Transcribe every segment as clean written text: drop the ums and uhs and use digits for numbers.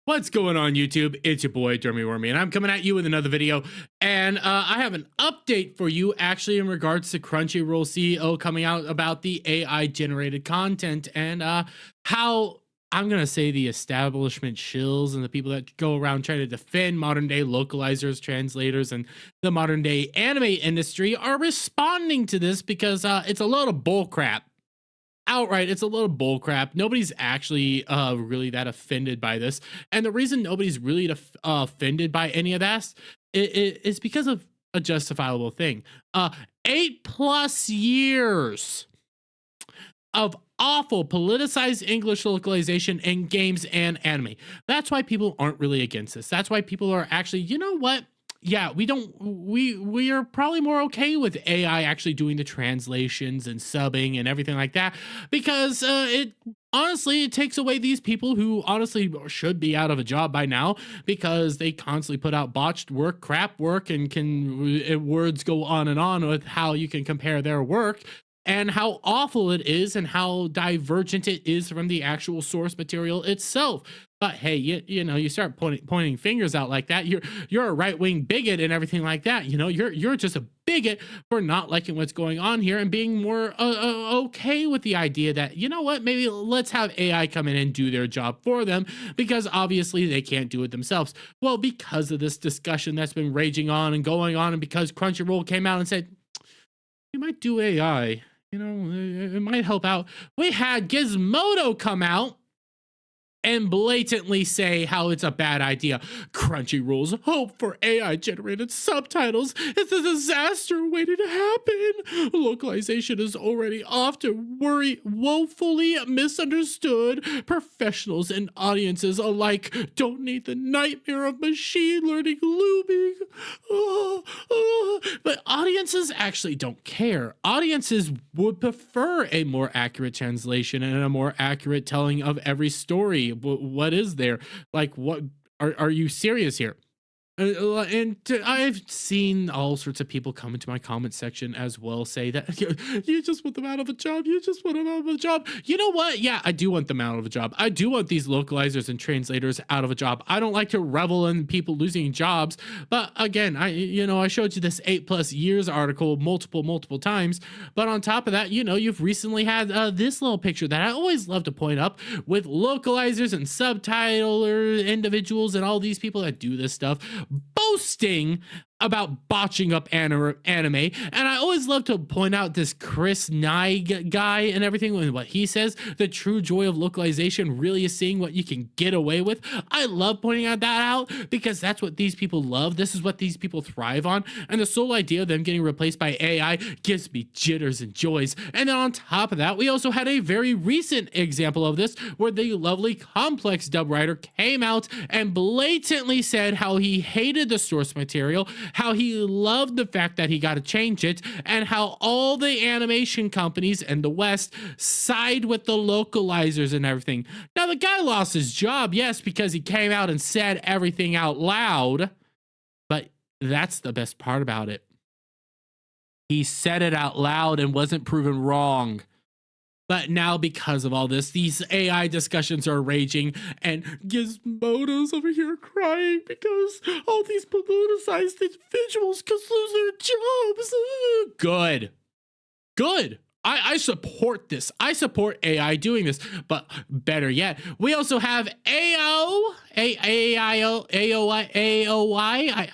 What's going on, YouTube? It's your boy Dermy Wormy, and I'm coming at you with another video. And I have an update for you, actually, in regards to Crunchyroll CEO coming out about the AI generated content and how I'm gonna say the establishment shills and the people that go around trying to defend modern day localizers, translators, and the modern day anime industry are responding to this because it's a load of bullcrap. Outright, it's a little bullcrap. Nobody's actually really that offended by this, and the reason nobody's really offended by any of that is because of a justifiable thing. 8+ years of awful politicized English localization in games and anime. That's why people aren't really against this. That's why people are actually, you know what? Yeah, we are probably more okay with AI actually doing the translations and subbing and everything like that, because it honestly it takes away these people who honestly should be out of a job by now, because they constantly put out botched work, crap work, and words go on and on with how you can compare their work and how awful it is and how divergent it is from the actual source material itself. But hey, you know, you start pointing fingers out like that, you're a right-wing bigot and everything like that. You know, you're just a bigot for not liking what's going on here and being more okay with the idea that, you know what, maybe let's have AI come in and do their job for them, because obviously they can't do it themselves. Well, because of this discussion that's been raging on and going on, and because Crunchyroll came out and said we might do AI, you know, it might help out, we had Gizmodo come out and blatantly say how it's a bad idea. Crunchyroll's hope for AI generated subtitles is a disaster waiting to happen. Localization is already often woefully misunderstood. Professionals and audiences alike don't need the nightmare of machine learning looming. But audiences actually don't care. Audiences would prefer a more accurate translation and a more accurate telling of every story. What is there? Like, what are you serious here? I've seen all sorts of people come into my comment section as well, say that you just want them out of a job. You just want them out of a job. You know what? Yeah, I do want them out of a job. I do want these localizers and translators out of a job. I don't like to revel in people losing jobs. But again, I showed you this 8+ years article multiple times. But on top of that, you know, you've recently had this little picture that I always love to point up with localizers and subtitler individuals and all these people that do this stuff boasting about botching up anime. And I always love to point out this Chris Nye guy and everything, and what he says. The true joy of localization really is seeing what you can get away with. I love pointing that out because that's what these people love. This is what these people thrive on. And the sole idea of them getting replaced by AI gives me jitters and joys. And then on top of that, we also had a very recent example of this, where the lovely Complex dub writer came out and blatantly said how he hated the source material, how he loved the fact that he got to change it, and how all the animation companies in the West side with the localizers and everything. Now, the guy lost his job, yes, because he came out and said everything out loud, but that's the best part about it. He said it out loud and wasn't proven wrong. But now, because of all this, these AI discussions are raging, and Gizmodo's over here crying because all these politicized individuals could lose their jobs. Good. Good. I support this. I support AI doing this. But better yet, we also have AOI. I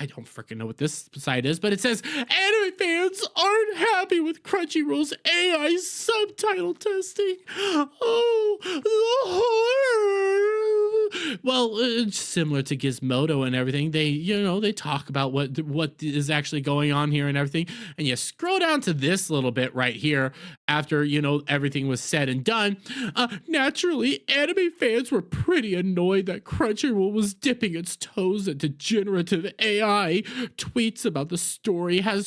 don't freaking know what this site is, but it says anime fans aren't happy with Crunchyroll's AI subtitle testing. Oh, the horror. Well, it's similar to Gizmodo and everything. They talk about what is actually going on here and everything. And you scroll down to this little bit right here after, everything was said and done. Naturally, anime fans were pretty annoyed that Crunchyroll was dipping its toes into generative AI. Tweets about the story have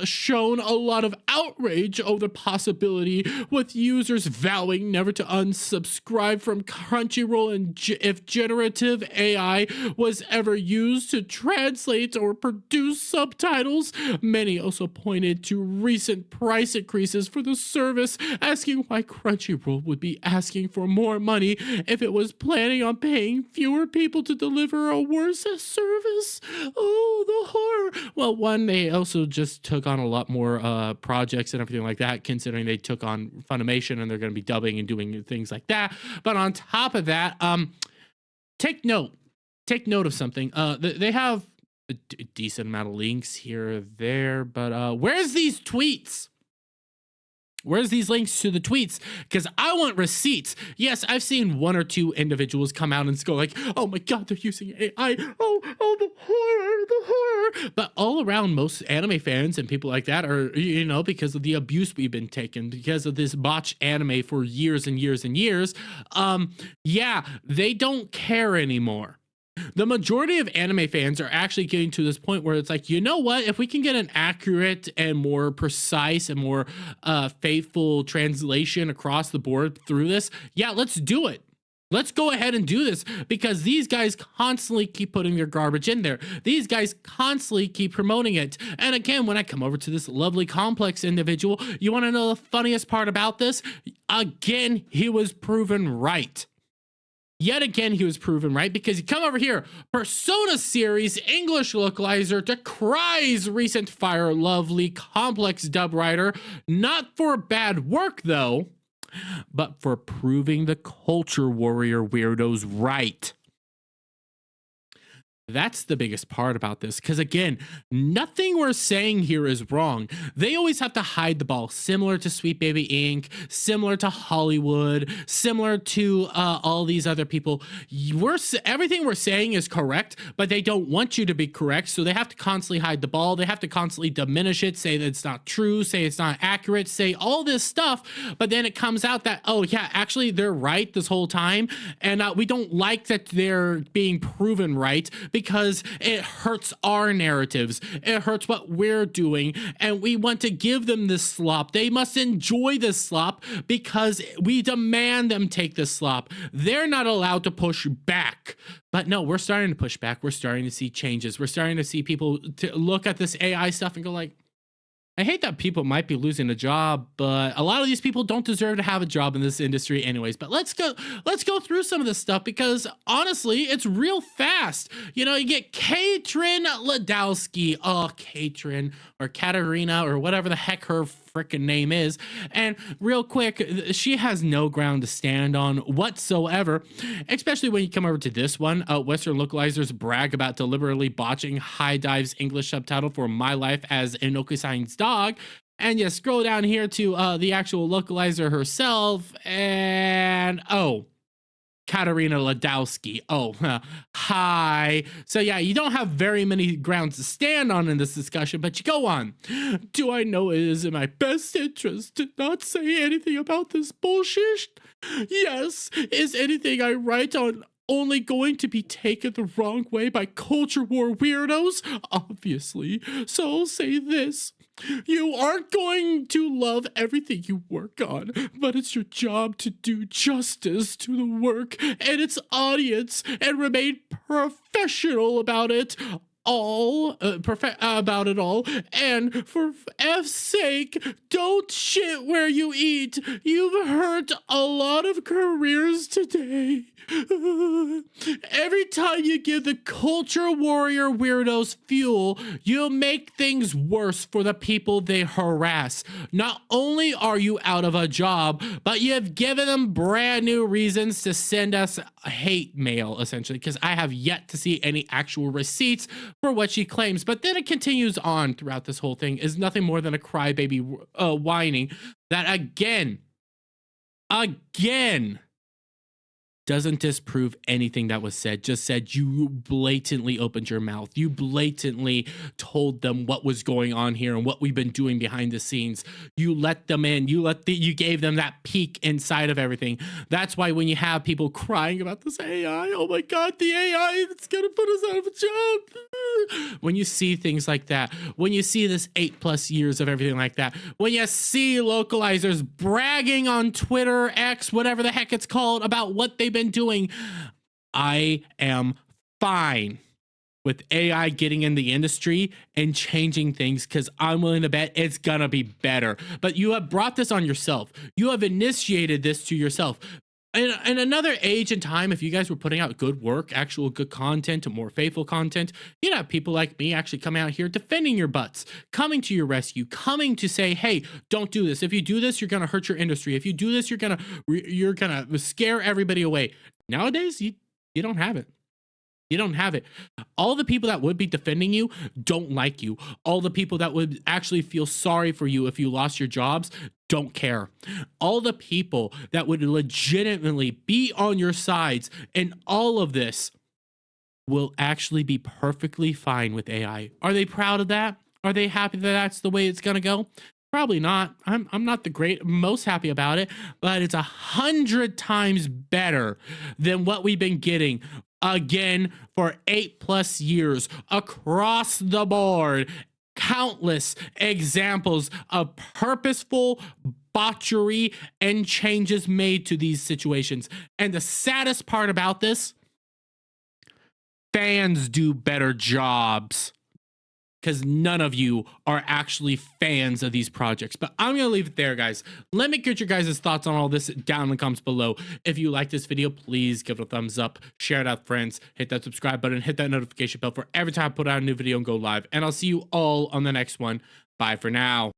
shown a lot of outrage over the possibility, with users vowing never to unsubscribe from Crunchyroll and if if generative AI was ever used to translate or produce subtitles. Many also pointed to recent price increases for the service, asking why Crunchyroll would be asking for more money if it was planning on paying fewer people to deliver a worse service. Oh, the horror. Well, one, they also just took on a lot more projects and everything like that, considering they took on Funimation and they're going to be dubbing and doing things like that. But on top of that, take note of something. They have a decent amount of links here or there, but where's these tweets? Where's these links to the tweets? Because I want receipts. Yes, I've seen one or two individuals come out and go like, oh my God, they're using AI. Oh, the horror. But all around, most anime fans and people like that are, because of the abuse we've been taking, because of this botched anime for years and years and years, they don't care anymore. The majority of anime fans are actually getting to this point where it's like, you know what? If we can get an accurate and more precise and more faithful translation across the board through this, let's do it. Let's go ahead and do this, because these guys constantly keep putting their garbage in there. These guys constantly keep promoting it. And again, when I come over to this lovely complex individual, you want to know the funniest part about this? Again, he was proven right. Yet again, he was proven right, because you come over here, Persona series English localizer decries recent fire lovely complex dub writer, not for bad work though, but for proving the culture warrior weirdos right. That's the biggest part about this, because again, nothing we're saying here is wrong. They always have to hide the ball, similar to Sweet Baby Inc., similar to Hollywood, similar to all these other people. Everything we're saying is correct, but they don't want you to be correct, so they have to constantly hide the ball. They have to constantly diminish it, say that it's not true, say it's not accurate, say all this stuff, but then it comes out that, oh yeah, actually they're right this whole time, and we don't like that they're being proven right, because it hurts our narratives. It hurts what we're doing, and we want to give them this slop. They must enjoy this slop because we demand them take this slop. They're not allowed to push back. But no, we're starting to push back. We're starting to see changes. We're starting to see people look at this AI stuff and go like, I hate that people might be losing a job, but a lot of these people don't deserve to have a job in this industry anyways. But let's go through some of this stuff, because honestly, it's real fast. You get Katrin Ladowski, Katrin or Katarina or whatever the heck her freaking name is. And real quick, she has no ground to stand on whatsoever, especially when you come over to this one. Western localizers brag about deliberately botching High Dive's English subtitle for My Life as Inoki-san's Dog. And you scroll down here to the actual localizer herself, and Katarina Ladowski. Hi. So yeah, you don't have very many grounds to stand on in this discussion, but you go on. Do I know it is in my best interest to not say anything about this bullshit? Yes. Is anything I write on only going to be taken the wrong way by culture war weirdos? Obviously. So I'll say this. You aren't going to love everything you work on, but it's your job to do justice to the work and its audience and remain professional about it all. And for F's sake, don't shit where you eat. You've hurt a lot of careers today. Every time you give the culture warrior weirdos fuel, you make things worse for the people they harass. Not only are you out of a job, but you've given them brand new reasons to send us hate mail, essentially, because I have yet to see any actual receipts for what she claims. But then it continues on throughout this whole thing, is nothing more than a crybaby whining that again doesn't disprove anything that was said. Just said you blatantly opened your mouth. You blatantly told them what was going on here and what we've been doing behind the scenes. You let them in. You gave them that peek inside of everything. That's why when you have people crying about this AI, oh my God, the AI, it's gonna put us out of a job. When you see things like that, when you see this 8+ years of everything like that, when you see localizers bragging on Twitter, X, whatever the heck it's called, about what they've been doing, I am fine with AI getting in the industry and changing things because I'm willing to bet it's gonna be better. But you have brought this on yourself. You have initiated this to yourself. In another age and time, if you guys were putting out good work, actual good content, more faithful content, you'd have people like me actually coming out here defending your butts, coming to your rescue, coming to say, "Hey, don't do this. If you do this, you're gonna hurt your industry. If you do this, you're gonna scare everybody away." Nowadays, you don't have it. You don't have it. All the people that would be defending you don't like you. All the people that would actually feel sorry for you if you lost your jobs don't care. All the people that would legitimately be on your sides in all of this will actually be perfectly fine with AI. Are they proud of that? Are they happy that that's the way it's going to go? Probably not. I'm not the most happy about it, but it's 100 times better than what we've been getting again for 8+ years across the board. Countless examples of purposeful botchery and changes made to these situations. And the saddest part about this, fans do better jobs because none of you are actually fans of these projects. But I'm going to leave it there, guys. Let me get your guys' thoughts on all this down in the comments below. If you like this video, please give it a thumbs up, share it out with friends, hit that subscribe button, hit that notification bell for every time I put out a new video and go live. And I'll see you all on the next one. Bye for now.